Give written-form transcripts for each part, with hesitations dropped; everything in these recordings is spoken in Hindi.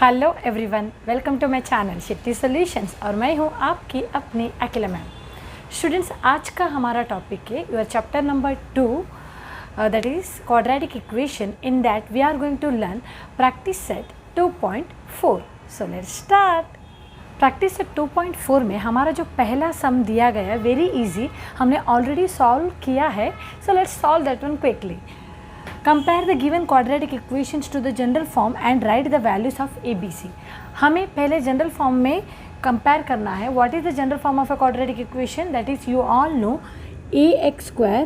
Hello everyone, welcome to my channel Shetty solutions और मैं हूँ आपकी अपनी अकेला मैम। स्टूडेंट्स, आज का हमारा टॉपिक है your chapter number 2 that is quadratic equation. In that we are going to learn practice set 2.4। So let's start. Practice set 2.4 में हमारा जो पहला सम दिया गया है वेरी इजी, हमने ऑलरेडी सॉल्व किया है। So let's solve that one quickly. Compare the given quadratic equations to the general form and write the values of ABC। हमें पहले जनरल फॉर्म में कंपेयर करना है। What is the general form of a quadratic equation? That is, you all know ax square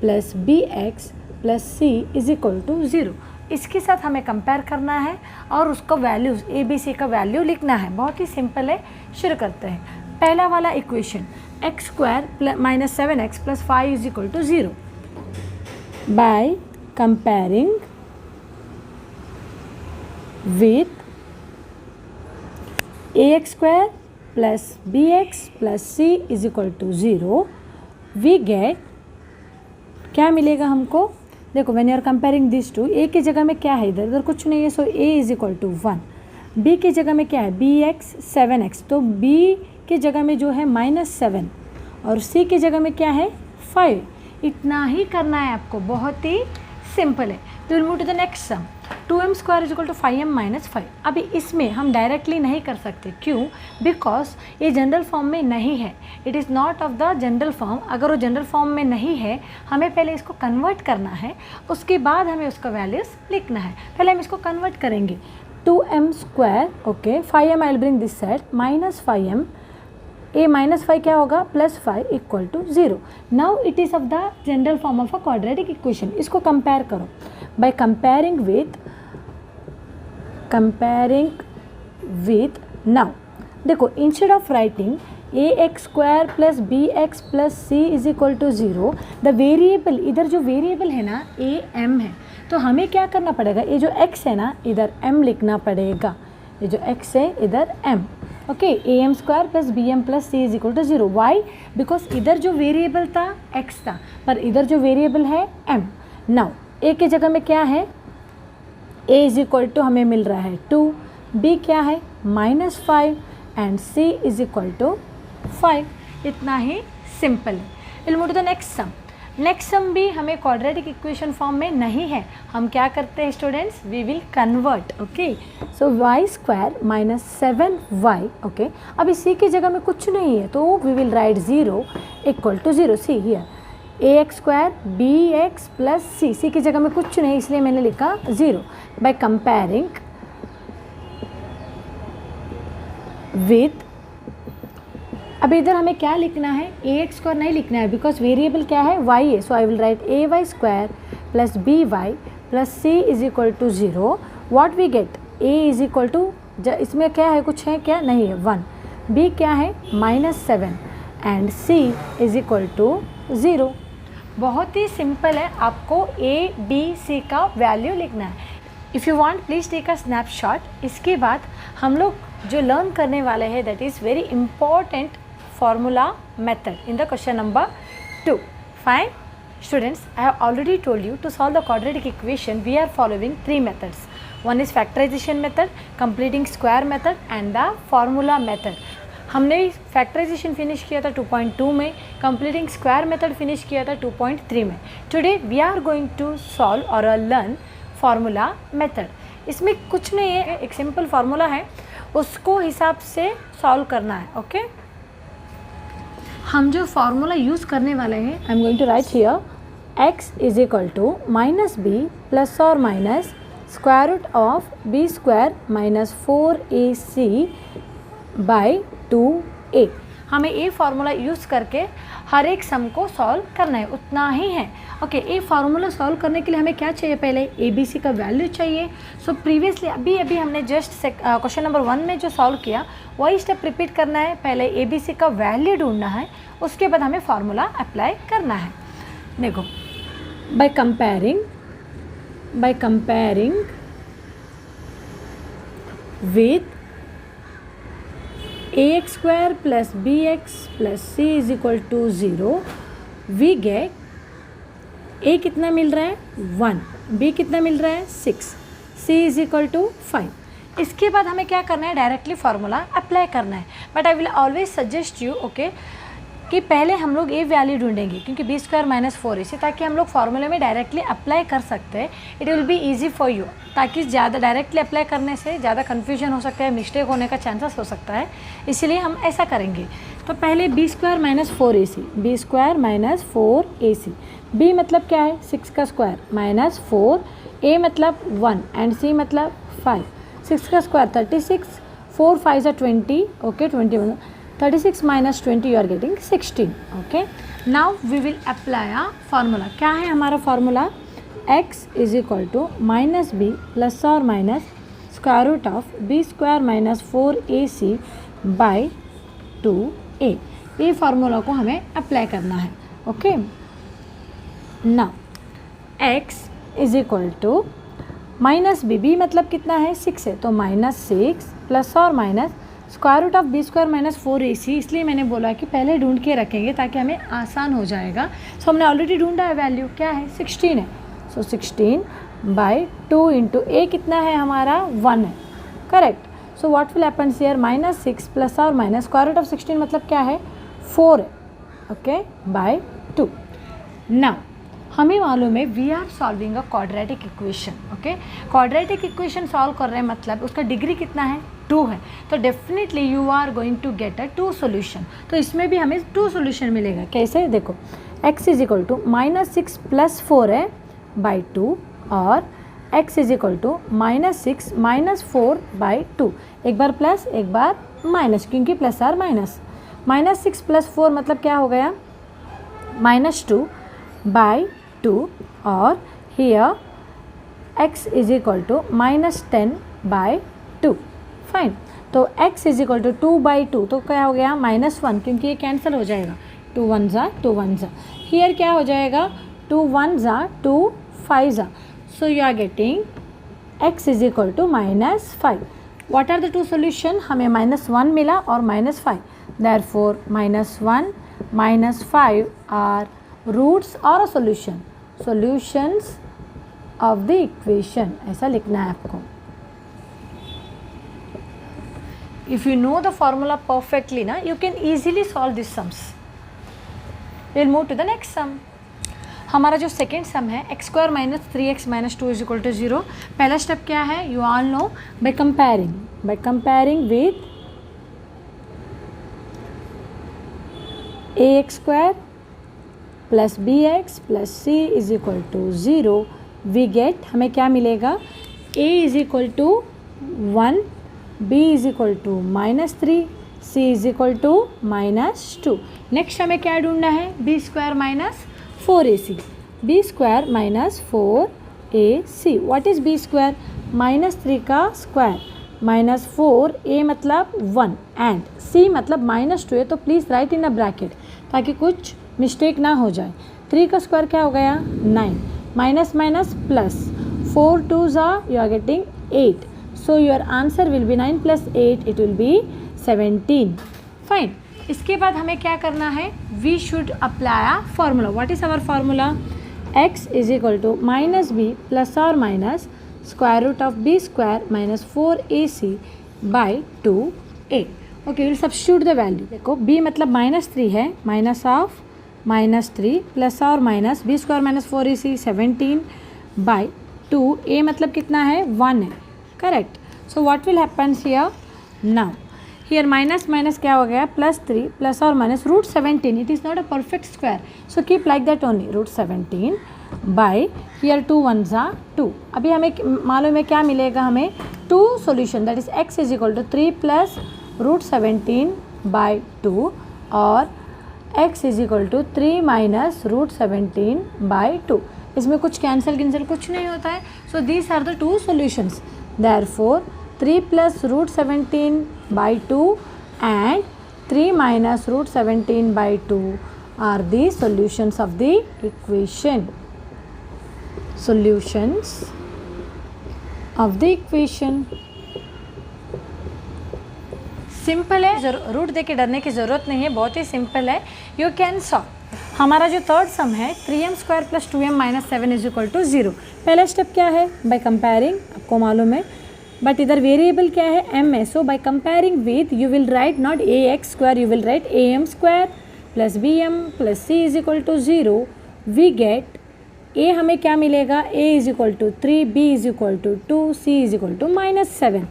plus bx plus c is equal to 0। इसके साथ हमें कंपेयर करना है और उसका वैल्यूज़ ABC का वैल्यू लिखना है। बहुत ही सिंपल है, शुरू करते हैं। पहला वाला equation x square minus 7x plus 5 is equal to 0 by comparing with ax square plus bx plus c is equal to 0 we get क्या मिलेगा हमको। देखो, when you are comparing these two, a की जगह में क्या है, इधर उधर कुछ नहीं है, सो a is equal to 1। b की जगह में क्या है, bx 7x, तो b की जगह में जो है -7 और c की जगह में क्या है 5। इतना ही करना है आपको, बहुत ही सिंपल है। तो will move to the next sum. 2m square is equal to 5m minus 5। अभी इसमें हम डायरेक्टली नहीं कर सकते, क्यों? बिकॉज ये जनरल फॉर्म में नहीं है, it is not of the general form. अगर वो जनरल फॉर्म में नहीं है, हमें पहले इसको कन्वर्ट करना है, उसके बाद हमें उसका वैल्यूज़ लिखना है। पहले हम इसको कन्वर्ट करेंगे। 2m square, okay, 5m I will bring this side, minus 5m, a minus 5 क्या होगा, plus 5 equal to 0। Now it is of the general form of a quadratic equation. इसको कंपेयर करो बाय कंपेयरिंग विथ नाउ देखो, instead of writing ax square plus bx plus c is equal to 0, the variable, इधर जो वेरिएबल है ना am है, तो हमें क्या करना पड़ेगा, ये जो x है ना इधर m लिखना पड़ेगा, ये जो x है इधर m। Okay, am square plus bm plus c is equal to 0। Why? Because इधर जो वेरिएबल था x था, पर इधर जो वेरिएबल है m। नाउ a की जगह में क्या है, a इज इक्वल टू हमें मिल रहा है 2, b क्या है -5 and c is equal to 5। इतना ही सिंपल है। Will move to the next sum. Next sum भी हमें क्वाड्रेटिक इक्वेशन फॉर्म में नहीं है। हम क्या करते हैं students, we will convert. Okay, so Y square minus 7y, okay, अभी c की जगह में कुछ नहीं है, तो we will write 0 equal to 0। See here ax square bx plus c की जगह में कुछ नहीं, इसलिए मैंने लिखा 0 बाय कंपेयरिंग विथ। अभी इधर हमें क्या लिखना है, ax स्क्वायर नहीं लिखना है, बिकॉज वेरिएबल क्या है y है, so I will write ay square plus by plus c is equal to 0। What we get, a is equal to, इसमें क्या है, कुछ है क्या, नहीं है, 1, b क्या है -7 and c is equal to 0। बहुत ही सिंपल है, आपको a b c का वैल्यू लिखना है। If you want please take a snapshot. इसके बाद हम लोग जो लर्न करने वाले हैं, that is very important formula method in the question number 2. Fine students, I have already told you to solve the quadratic equation we are following 3 methods. One is factorization method, completing square method and the formula method. हमने फैक्टराइजेशन फिनिश किया था 2.2 में, कंप्लीटिंग स्क्वायर मेथड फिनिश किया था 2.3 में। Today we are going to solve और लर्न फार्मूला मेथड। इसमें कुछ नहीं है, एक सिंपल फार्मूला है, उसको हिसाब से सॉल्व करना है। ओके, हम जो फार्मूला यूज़ करने वाले हैं, I am going to write here x is equal to -b plus और minus square root of b square minus 4ac by 2a। हमें ये फार्मूला यूज़ करके हर एक सम को सॉल्व करना है, उतना ही है। ओके, ये फार्मूला सॉल्व करने के लिए हमें क्या चाहिए, पहले ABC का वैल्यू चाहिए। सो प्रीवियसली अभी हमने जस्ट क्वेश्चन नंबर 1 में जो सॉल्व किया वही स्टेप रिपीट करना है। पहले ABC का वैल्यू ढूंढना है, उसके बाद हमें फार्मूला अप्लाई करना है। देखो, by comparing with ax square plus bx plus c is equal to 0, we get a कितना मिल रहा है 1, b कितना मिल रहा है 6, c इज इक्वल टू 5। इसके बाद हमें क्या करना है, डायरेक्टली फार्मूला अप्लाई करना है। But I will always suggest you okay कि पहले हम लोग ए वैल्यू ढूंढेंगे, क्योंकि बी स्क्वायर माइनस 4ac, ताकि हम लोग फार्मूले में डायरेक्टली अप्लाई कर सकते हैं। It will be easy for you, ताकि ज़्यादा डायरेक्टली अप्लाई करने से ज़्यादा कन्फ्यूजन हो सकता है, मिस्टेक होने का चांसेस हो सकता है, इसीलिए हम ऐसा करेंगे। तो पहले B square minus 4ac, B square minus 4ac, B मतलब क्या है 6 का स्क्वायर माइनस 4, ए मतलब 1 एंड सी मतलब 5, 6 का square 36, 4 5 20, okay 21, 36 minus 20 you are getting 16, okay. Now we will apply a formula. क्या है हमारा formula, x is equal to minus b plus or minus square root of b square minus 4ac by 2a. ये फार्मूला को हमें अप्लाई करना है, okay. Now x is equal to minus B मतलब कितना है 6 है, तो माइनस 6 प्लस और minus square root of B square minus 4ac, इसलिए मैंने बोला कि पहले ढूंढ के रखेंगे ताकि हमें आसान हो जाएगा। सो हमने ऑलरेडी ढूंढा है, वैल्यू क्या है 16 है, सो 16 बाई 2 इंटू ए कितना है हमारा 1 है, correct. So what will happen here, minus 6 plus और माइनस स्क्वायर रूट ऑफ 16 मतलब क्या है 4 है, ओके, बाय 2। नाउ हमें मालूम है we are solving a quadratic equation, okay. Quadratic equation solve कर रहे हैं मतलब उसका डिग्री कितना है 2 है, तो definitely you are going to get a 2 solution. तो इसमें भी हमें 2 सोल्यूशन मिलेगा, कैसे देखो, x is equal to minus 6 plus 4 है बाई 2 और x is equal to minus 6 minus 4 by 2, एक बार प्लस एक बार माइनस, क्योंकि plus or minus, minus 6 plus 4 मतलब क्या हो गया माइनस 2 बाई 2 और here x is equal to minus 10 by 2, fine. तो x is equal to 2 by 2, तो क्या हो गया माइनस 1, क्योंकि ये कैंसिल हो जाएगा, 2 1 ज़ा 2 1 ज़ा, हियर क्या हो जाएगा 2 1 ज़ा 2 5 ज़ा, so you are getting x is equal to minus 5। What are the 2 solution, हमें माइनस 1 मिला और minus 5, therefore minus 1 minus 5 are roots और solution, solutions of the equation, ऐसा लिखना है आपको। If you know the formula perfectly ना, you can easily solve these sums. We'll move to the next sum. हमारा जो सेकेंड सम है x square minus 3x minus 2 is equal to 0। पहला स्टेप क्या है, you all know, by comparing with ax square plus bx plus c is equal to 0, we get, हमें क्या मिलेगा, a is equal to 1, b is equal to minus 3, c is equal to minus 2। Next हमें क्या ढूंढना है, b square minus 4ac, b square minus 4ac, what is b square, minus 3 का स्क्वायर माइनस 4, a मतलब 1 एंड c मतलब माइनस 2 है, तो please write in a bracket ताकि कुछ मिस्टेक ना हो जाए। 3 का स्क्वायर क्या हो गया 9, माइनस माइनस प्लस, 4 2 ज़ा you are getting 8, so your answer will be 9 plus 8, it will be 17, fine। इसके बाद हमें क्या करना है, we should apply a formula। what is our formula, x is equal to minus b plus or minus square root of b square minus 4ac by 2a, okay। we'll substitute the value, देखो b मतलब माइनस 3 है, माइनस ऑफ माइनस 3 प्लस और minus b square minus 4ac 17 by 2, a मतलब कितना है 1 है, correct. So what will happens here, now here minus minus क्या हो गया प्लस 3 प्लस और minus root 17, it is not a perfect square, so keep like that only, root 17 by here 2 1 ज़ा 2। अभी हमें मालूम है क्या मिलेगा, हमें 2 solution, that is x is equal to 3 plus root 17 by 2 और x is equal to 3 minus root 17 by 2। इसमें कुछ कैंसिल कुछ नहीं होता है, so these are the 2 solutions, therefore 3 plus root 17 by 2 and 3 minus root 17 by 2 are the solutions of the equation, solutions of the equation। Simple है, रूट देके डरने की ज़रूरत नहीं है, बहुत ही सिंपल है, यू कैन सॉल्व। हमारा जो थर्ड सम है 3m square plus 2m minus 7 is equal to 0। पहला स्टेप क्या है, बाय कंपेयरिंग, आपको मालूम है बट इधर वेरिएबल क्या है, m है. So by comparing with you will write not ax square, you will write am square plus bm plus c is equal to 0. We get a हमें क्या मिलेगा, a is equal to 3, b is equal to 2, c is equal to -7.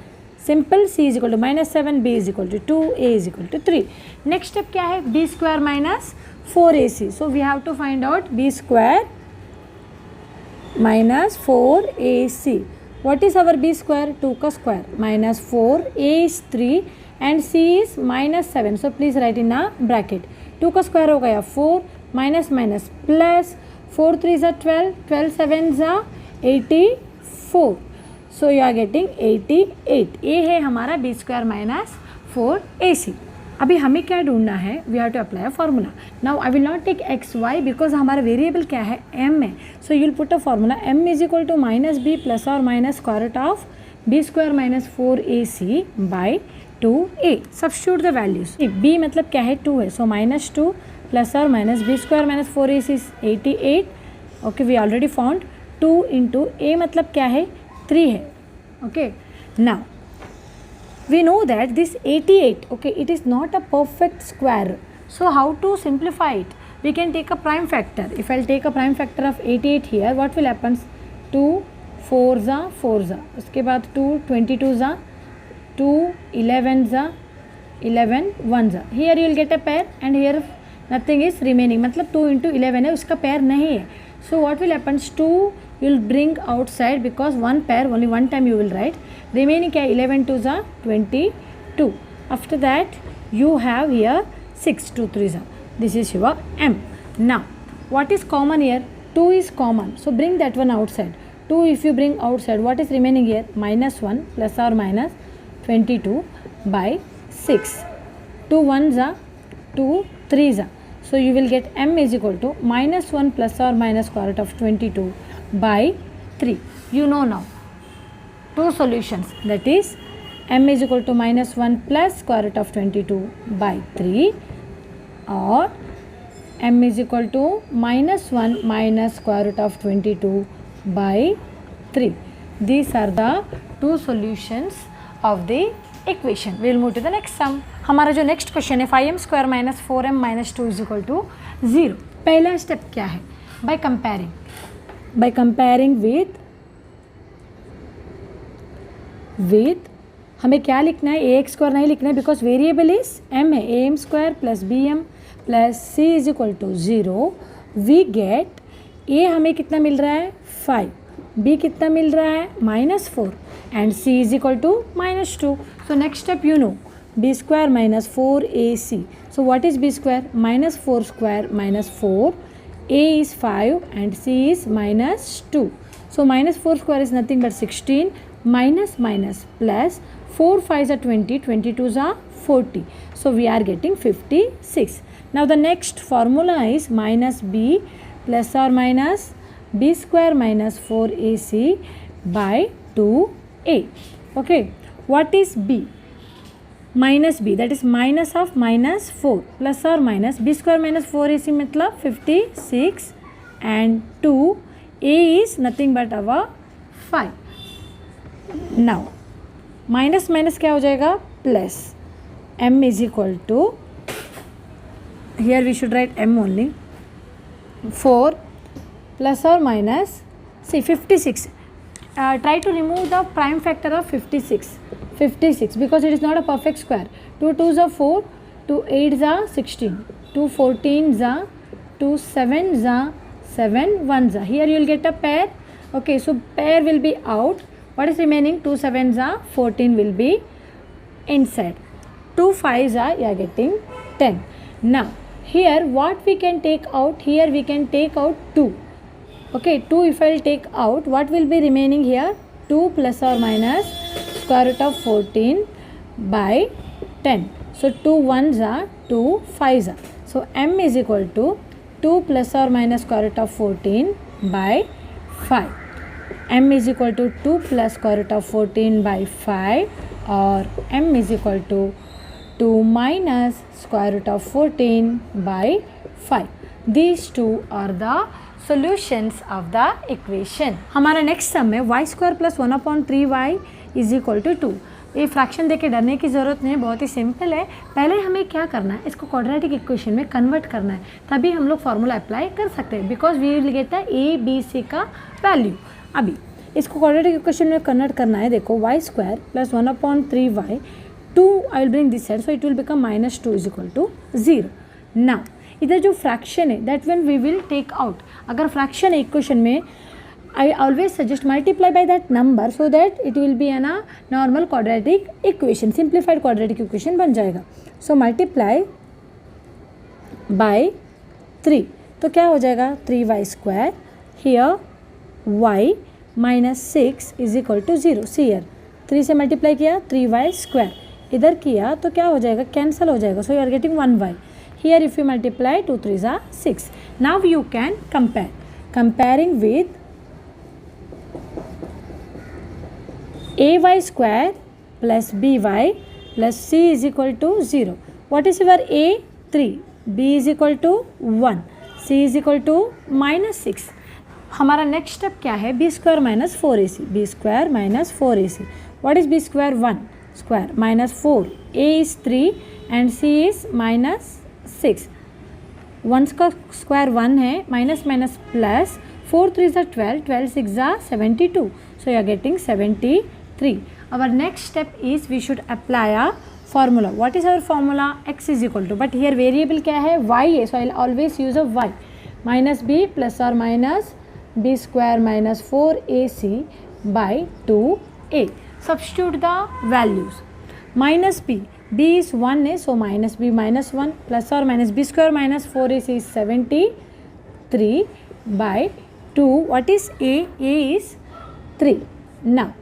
Simple. c is equal to -7, b is equal to 2, a is equal to 3. Next step क्या है, b square minus 4ac. So we have to find out b square minus 4ac. What is our b square, 2 का square minus 4, a is 3 and c is -7. So please write in a bracket. 2 का square हो गया 4 minus minus plus 4 3 is 12, 12 7 is 84. So you are getting 88. ये है हमारा b square minus 4ac. अभी हमें क्या ढूंढना है, we have to apply formula. Now I will not take X Y because हमारा वेरिएबल क्या है, m है. So you will put a formula m is equal to minus B plus और minus square root of B square minus 4ac by 2a. Substitute the values. b मतलब क्या है, 2 है. सो -2 प्लस और minus B square minus 4ac is 88. Okay, we already found. 2 into a मतलब क्या है, 3 है. Okay, now we know that this 88, okay, it is not a perfect square. So how to simplify it? We can take a prime factor. If I'll take a prime factor of 88 here, what will happen? 2 4 za 4 za, उसके बाद 2 22 za, 2 11 za, 11 1 za. Here you will get a pair and here nothing is remaining. मतलब 2 into 11 है, उसका pair नहीं है. So what will happen? 2 you will bring outside because one pair only one time you will write. Remaining क्या, 11 2 za 22. After that you have here 6 2 3 za. This is your m. Now what is common here? 2 is common, so bring that one outside. 2 if you bring outside, what is remaining here? -1 plus or minus 22 by 6. 2 1 za 2 3 za. So you will get m is equal to -1 plus or minus square root of 22 by 3. You know now two solutions, that is m is equal to -1 plus square root of 22 by 3 or m is equal to -1 minus square root of 22 by 3. These are the two solutions of the equation. We will move to the next sum. हमारा जो नेक्स्ट क्वेश्चन है 5m square minus 4m minus 2 is equal to 0. पहला स्टेप क्या है, बाय कंपेयरिंग विथ हमें क्या लिखना है, ax स्क्वायर नहीं लिखना है बिकॉज वेरिएबल इज m है. am square plus bm plus c is equal to 0. We get a हमें कितना मिल रहा है, 5, b कितना मिल रहा है, -4 and c is equal to -2. So next step you know, b square minus 4ac. So what is b square? -4 square minus 4. a is 5 and c is -2. So -4 square is nothing but 16. Minus plus 4 5s are 20, 22s are 40. So we are getting 56. Now the next formula is minus b plus or minus b square minus 4ac by 2a. Okay, what is b? Minus b, that is minus of -4 plus or minus b square minus 4ac मतलब 56 and 2a is nothing but our 5. Now minus minus क्या हो जाएगा, plus m is equal to, here we should write m only, 4 plus और minus C 56. Try to remove the prime factor of 56 because it is not a perfect square. 2 2s are 4, 2 8s are 16, 2 14s are 2 7s are 7 1s are. Here you will get a pair. Okay, so pair will be out. What is remaining? 2 7s are 14 will be inside. 2 5s are you are getting 10. Now here what we can take out? Here we can take out 2. Okay, 2 if I will take out, what will be remaining here? 2 plus or minus square root of 14 by 10. So 2 1s are 2 5s are. So m is equal to 2 plus or minus square root of 14 by 5. m is equal to 2 plus square root of 14 by 5 or m is equal to 2 minus square root of 14 by 5. These two are the solutions of the equation. हमारा नेक्स्ट सम है y square plus 1/3y is equal to 2। ये फ्रैक्शन देके डरने की ज़रूरत नहीं है, बहुत ही सिंपल है। पहले हमें क्या करना है, इसको क्वाड्रेटिक इक्वेशन में कन्वर्ट करना है, तभी हम लोग फार्मूला अप्लाई कर सकते हैं, because we will get the A B C का वैल्यू। अभी इसको क्वाड्रेटिक इक्वेशन में कन्वर्ट करना है। देखो y square plus 1/3y, 2 I will bring this side, so it will become -2 is equal to 0। Now इधर जो फ्रैक्शन है that one we will take out. अगर फ्रैक्शन है इक्वेशन में, I always suggest multiply by that number so that it will be a normal quadratic equation, simplified quadratic equation बन जाएगा। So multiply by 3, तो क्या हो जाएगा 3y square, here y minus 6 is equal to 0। See here 3 से मल्टीप्लाई किया 3y square, इधर किया तो क्या हो जाएगा, कैंसिल हो जाएगा, so you are getting 1y। Here if you multiply 2 3s are 6। Now you can compare, comparing with ay square plus by plus c is equal to 0. What is your a? 3, b is equal to 1, c is equal to -6। हमारा नेक्स्ट स्टेप क्या है, b square minus 4ac, b square minus 4ac। What is b square, 1 square minus 4, a is 3 and c is -6। 1 का स्क्वायर 1 है, minus minus plus, 4 3s are 12, 12 6s are 72, so you are getting 73। Our next step is we should apply a formula. What is our formula? X is equal to, but here variable क्या है, y है, so I'll always use a y, minus b plus or minus b square minus 4ac by 2a। Substitute the values, minus b is 1 है, so minus b minus 1 plus or minus b square minus 4ac is 73 by 2, what is a is 3। Now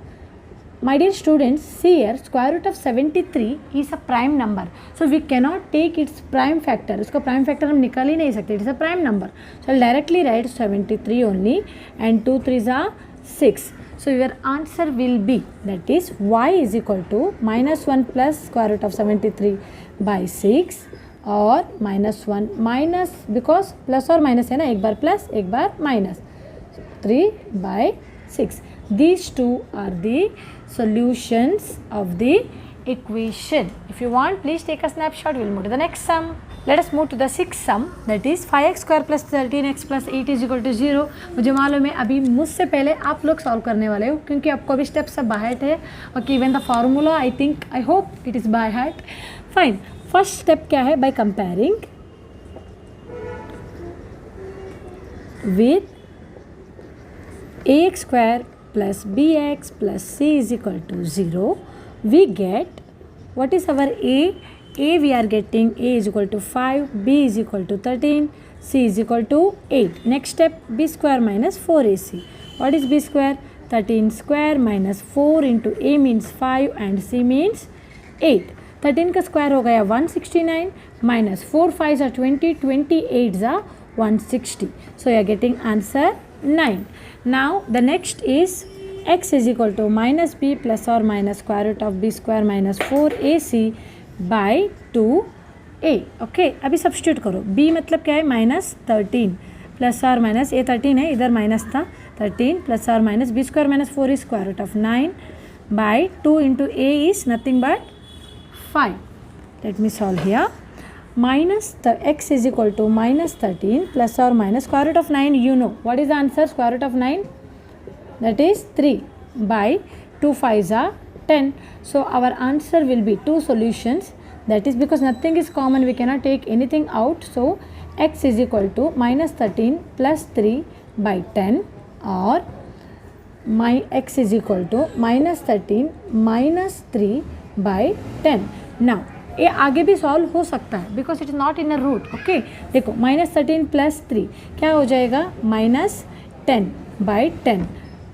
my dear students, see here square root of 73 is a prime number, so we cannot take its prime factor, उसका prime factor हम निकाल ही नहीं सकते, it is a prime number, so I'll directly write 73 only and 2 3s are 6, so your answer will be, that is y is equal to -1 plus square root of 73 by 6 और -1 minus, because plus or minus है ना, एक बार plus एक बार minus, 3 by 6। These two are the solutions of the equation. If you want, please take a snapshot. We'll move to the next sum. Let us move to the sixth sum, that is 5x square plus 13x plus 8 is equal to 0। मुझे मालूम है अभी मुझसे पहले आप लोग सॉल्व करने वाले हो, क्योंकि आपको अभी स्टेप सब बाय हार्ट है, okay. Even the formula I think, I hope it is by heart. Fine, first step क्या है, bye comparing with ax square plus bx plus c is equal to 0, we get, what is our a? We are getting a is equal to 5, b is equal to 13, c is equal to 8। Next step, b square minus 4ac। What is b square? 13 square minus 4 into a means 5 and c means 8। 13 का स्क्वायर हो गया 169 minus 4 5s are 20, 28s are 160, so you are getting answer 9। Now the next is x is equal to minus b plus or minus square root of b square minus 4ac by 2a। Okay, अभी सब्स्टिट्यूट करो, b मतलब क्या है, -13 प्लस और माइनस, ये 13 है, इधर माइनस था, 13 प्लस और minus b square minus 4 is square root of 9 by 2 into a is nothing but 5। Let me solve here। minus the x is equal to -13 plus or minus square root of 9, you know what is the answer, square root of 9, that is 3 by 2 5s are 10, so our answer will be two solutions, that is because nothing is common, we cannot take anything out, so x is equal to -13 plus 3 by 10 or my x is equal to -13 minus 3 by 10। now ये आगे भी सॉल्व हो सकता है, because it is not in a root, okay. देखो -13 प्लस 3 क्या हो जाएगा, -10 बाई 10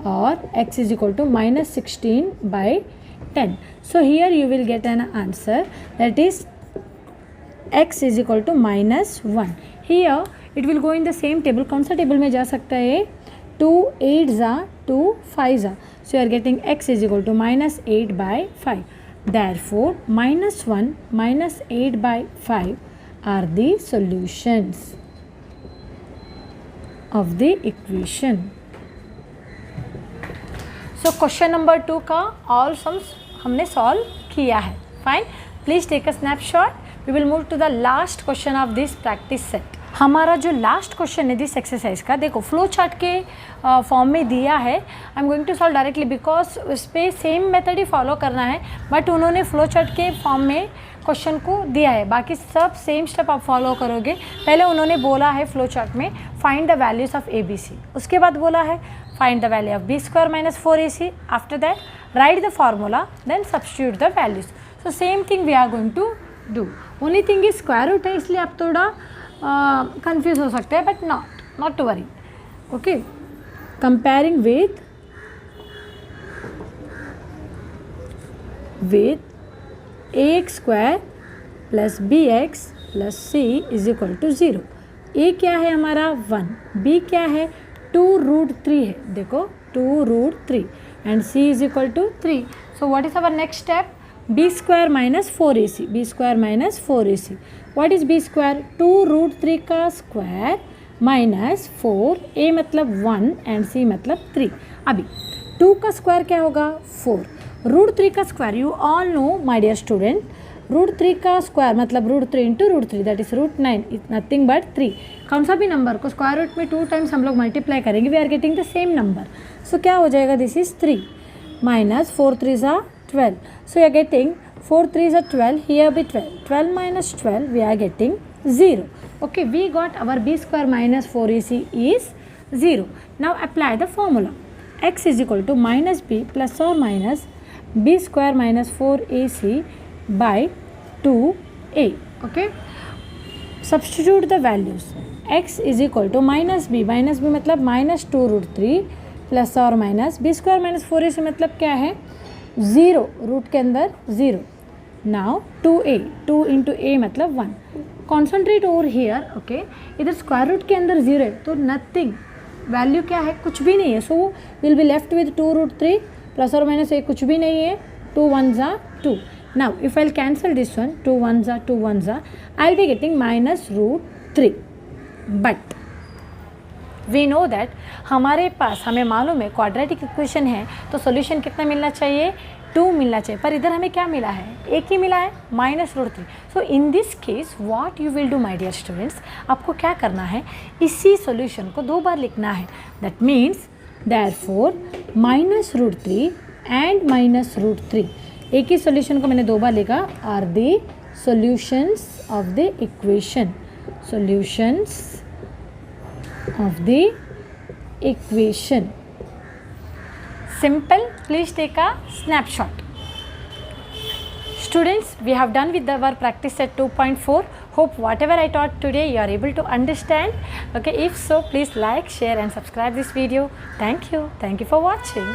और x is equal to -16 by 10। So here you will get an answer, that is x is equal to -1। Here it will go in the same table, कौन सा टेबल में जा सकता है, 2 8s are 2 5s are, so you are getting x is equal to -8 by 5। Therefore, -1 -8 by 5 are the solutions of the equation। So question number 2 का ऑल सम्स हमने सॉल्व किया है. Fine, please take a snapshot. We will move to the last question of this practice set. हमारा जो लास्ट क्वेश्चन है दिस एक्सरसाइज का, देखो फ्लो चार्ट के फॉर्म में दिया है. I am going to solve directly because उस पर सेम मेथड ही फॉलो करना है, बट उन्होंने फ्लो चार्ट के फॉर्म में क्वेश्चन को दिया है. बाकी सब सेम स्टेप आप फॉलो करोगे. पहले उन्होंने बोला है फ्लो चार्ट में find the values of A B C. उसके बाद बोला है find the value of B square minus 4ac. After that write the formula, then substitute the values. So same thing we are going to do. Only thing is square root है, इसलिए आप थोड़ा कंफ्यूज हो सकते हैं, but not to worry. Okay, comparing with ax square plus B X plus C is equal to 0. A क्या है हमारा 1, बी क्या है 2√3 है, देखो 2√3 and C is equal to 3. So what is our next step? B square minus 4ac. B square minus 4ac. What is B square? 2√3 का स्क्वायर माइनस 4, ए मतलब 1 एंड सी मतलब 3. अभी 2 का स्क्वायर क्या होगा? 4. √3 का square you all know my dear student, √3 का स्क्वायर मतलब √3 into √3 that is √9, nothing but 3. कौन सा भी नंबर को स्क्वायर रूट में 2 टाइम्स हम लोग मल्टीप्लाई करेंगे, we are getting the same number. So क्या हो जाएगा? This is 3 minus 4 3 are 12. So you are getting 4 3s are 12, here be 12. 12 minus 12, we are getting 0. Okay, we got our b square minus 4ac is 0. Now apply the formula. X is equal to minus b plus or minus b square minus 4ac by 2a. Okay, substitute the values. X is equal to minus b मतलब minus 2√3 प्लस और minus B square minus 4ac मतलब क्या है? 0, रूट के अंदर 0. नाउ 2a, 2 इंटू ए मतलब 1. Concentrate over here. ओके, इधर स्क्वायर रूट के अंदर 0 है तो नथिंग, वैल्यू क्या है? कुछ भी नहीं है. So will be left with 2√3 plus और माइनस ए कुछ भी नहीं है. 2 1s are 2. Now if I cancel this one, 2 1s are 2 1s are, I will be getting minus √3. But we know that हमारे पास, हमें मालूम है क्वाड्रेटिक इक्वेशन है तो सॉल्यूशन कितना मिलना चाहिए? 2 मिलना चाहिए. पर इधर हमें क्या मिला है? एक ही मिला है, minus √3. So in this case what you will do my dear students, आपको क्या करना है? इसी सॉल्यूशन को 2 बार लिखना है. That means therefore minus √3 and minus √3, एक ही सॉल्यूशन को मैंने 2 बार लिखा, are the solutions of the equation. Solutions of the equation. Simple. Please take a snapshot. Students, we have done with our practice set 2.4. Hope whatever I taught today you are able to understand. Okay, if so, please like, share and subscribe this video. Thank you for watching.